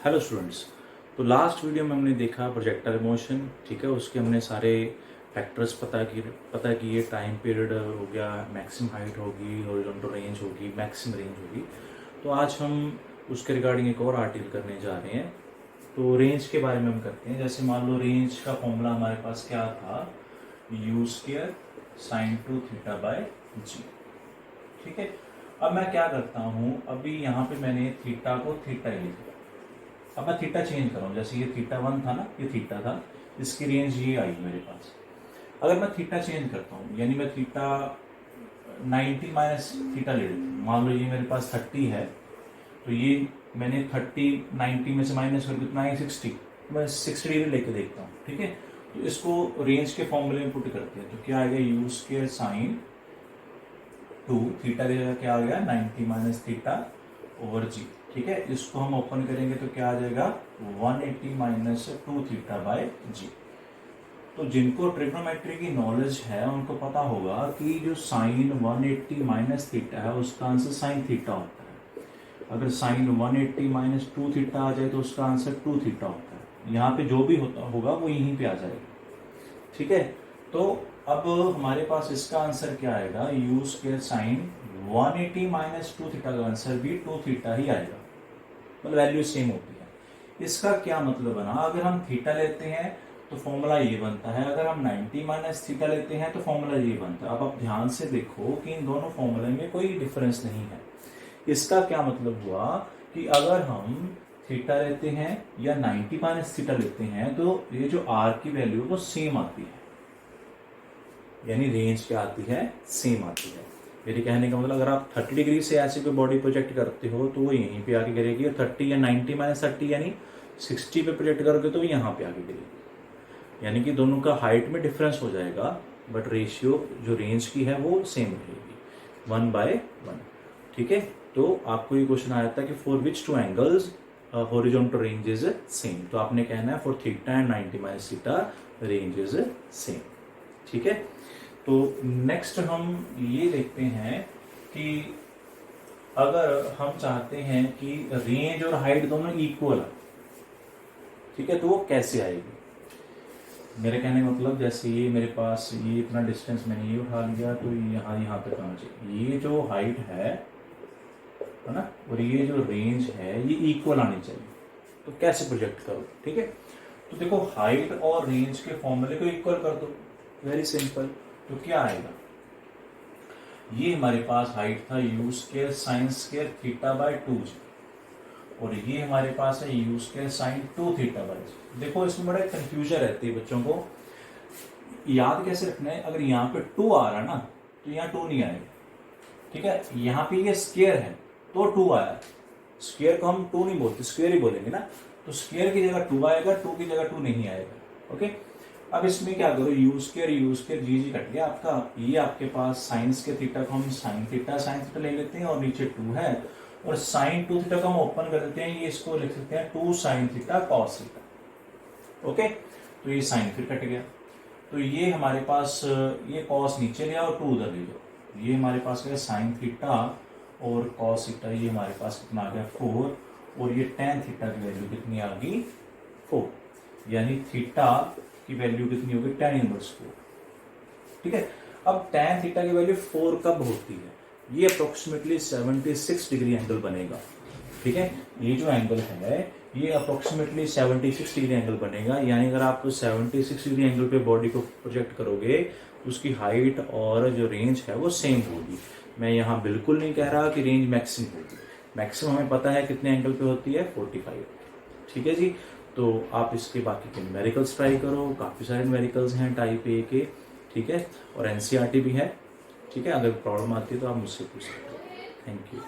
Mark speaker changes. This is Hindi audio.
Speaker 1: Hello students. तो लास्ट वीडियो में हमने देखा प्रोजेक्टाइल मोशन, ठीक है। उसके हमने सारे फैक्टर्स पता किए। टाइम पीरियड हो गया, मैक्सिमम हाइट होगी, हॉरिजॉन्टल रेंज होगी, मैक्सिमम रेंज होगी। तो आज हम उसके रिगार्डिंग एक और आर्टिकल करने जा रहे हैं। तो रेंज के बारे में हम करते हैं। जैसे मान लो रेंज का फॉर्मूला हमारे पास क्या था, u square sine 2 theta by g, ठीक है। अब मैं क्या करता हूँ, अभी यहाँ पे मैंने थीटा को थीटा ही लिखा। अब मैं थीटा चेंज कर रहा हूँ। जैसे ये थीटा 1 था ना, ये थीटा था, इसकी रेंज ये आई मेरे पास। अगर मैं थीटा चेंज करता हूँ, यानी मैं थीटा 90 माइनस थीटा ले लेता हूँ। मान लो ये मेरे पास 30 है, तो ये मैंने 30 90 में से माइनस कर कितना है 60। मैं 60 डिग्री लेके देखता हूँ, ठीक है। तो इसको रेंज के फॉर्मूले में पुट करते हैं, तो क्या आएगा, यू स्क्वायर साइन 2 थीटा की जगह क्या आ गया 90 माइनस थीटा ओवर जी, ठीक है। इसको हम ओपन करेंगे तो क्या आ जाएगा 180 माइनस 2 थीटा बाय जी। तो जिनको ट्रिग्नोमेट्री की नॉलेज है उनको पता होगा कि जो साइन 180 माइनस थीटा है उसका आंसर साइन थीटा होता है। अगर साइन 180 माइनस 2 थीटा आ जाए तो उसका आंसर 2 थीटा होता है। यहाँ पे जो भी होता होगा वो यहीं पे आ जाएगा, ठीक है। तो अब हमारे पास इसका आंसर क्या आएगा, you square sign 180 minus 2 theta का आंसर भी 2 थीटा ही आएगा, मतलब वैल्यू सेम होती है। इसका क्या मतलब बना, अगर हम थीटा लेते हैं तो फॉर्मूला ये बनता है, अगर हम 90 माइनस थीटा लेते हैं तो फॉर्मूला ये बनता है। अब आप ध्यान से देखो कि इन दोनों फॉर्मूले में कोई डिफरेंस नहीं है। इसका क्या मतलब हुआ कि अगर हम थीटा लेते हैं या 90 माइनस थीटा लेते हैं तो ये जो आर की वैल्यू वो सेम आती है, यानी रेंज क्या आती है, सेम आती है। मेरे कहने का मतलब अगर आप 30 डिग्री से ऐसे कोई बॉडी प्रोजेक्ट करते हो तो वो यहीं पे आके गिरेगी, और 30 या 90 माइनस 30 यानी 60 पे प्रोजेक्ट करोगे तो यहाँ पे आके गिरेगी। यानी कि दोनों का हाइट में डिफरेंस हो जाएगा, बट रेशियो जो रेंज की है वो सेम रहेगी 1/1, ठीक है। तो आपको ये क्वेश्चन आया था कि for which two angles horizontal range is same, तो आपने कहना है for theta and 90 minus theta range is same, ठीक है। तो नेक्स्ट हम ये देखते हैं कि अगर हम चाहते हैं कि रेंज और हाइट दोनों इक्वल है, ठीक है, तो वो कैसे आएगी। मेरे कहने का मतलब जैसे ये मेरे पास ये इतना डिस्टेंस मैंने ये उठा लिया तो यहाँ तक आना चाहिए। ये जो हाइट है ना, और ये जो रेंज है ये इक्वल आनी चाहिए। तो कैसे प्रोजेक्ट करो, ठीक है। तो देखो हाइट और रेंज के फॉर्मूले को इक्वल कर दो, वेरी सिंपल। तो क्या आएगा, ये हमारे पास हाइट था u square sine square theta by 2 g, और ये हमारे पास है u square sine 2 theta by g. देखो इसमें बड़ा कंफ्यूजन रहती है बच्चों को, याद कैसे रखना है। अगर यहाँ पे 2 आ रहा ना तो यहाँ 2 नहीं आएगा, ठीक है। यहाँ पे ये स्क्वायर है तो 2 आया, स्क्वायर को हम 2 नहीं बोलते, स्क्वायर ही बोलेंगे ना। तो स्क्वायर की जगह 2 आएगा, 2 की जगह 2 नहीं आएगा, ओके। अब इसमें क्या करो, U square G G cut गया आपका। ये आपके पास साइंस के थीटा को हम साइन थीटा ले लेते हैं, और नीचे 2 है, और साइन 2 थीटा को हम ओपन कर देते हैं, ये इसको लिख सकते हैं 2 sine theta cos theta, okay. तो ये साइन फिर कट गया, तो ये हमारे पास ये कॉस नीचे लिया और 2 उधर ले जाओ। ये हमारे पास गया साइन थीटा और कॉस थीटा, ये हमारे पास कितना आ गया 4, और ये टेन थीटा की वैल्यू कितनी आ गई 4, यानी थीटा की वैल्यू कितनी होगी tan इनवर्स 4, ठीक है। अब tan थीटा की वैल्यू 4 कब होती है, ये अप्रोक्सीमेटली 76 डिग्री एंगल बनेगा, ठीक है। ये जो एंगल है ये अप्रोक्सीमेटली 76 डिग्री एंगल बनेगा, यानी अगर आप 76 डिग्री एंगल पे बॉडी को प्रोजेक्ट करोगे तो उसकी हाइट और जो रेंज है वो सेम होगी। मैं यहाँ बिल्कुल नहीं कह रहा कि रेंज मैक्सिमम होगी, मैक्सिमम हमें पता है कितने एंगल पे होती है 45, ठीक है जी। तो आप इसके बाकी के न्यूमेरिकल्स ट्राई करो, काफ़ी सारे न्यूमेरिकल्स हैं टाइप ए के, ठीक है, और एनसीईआरटी भी है, ठीक है। अगर प्रॉब्लम आती है तो आप मुझसे पूछ सकते हो। Thank you.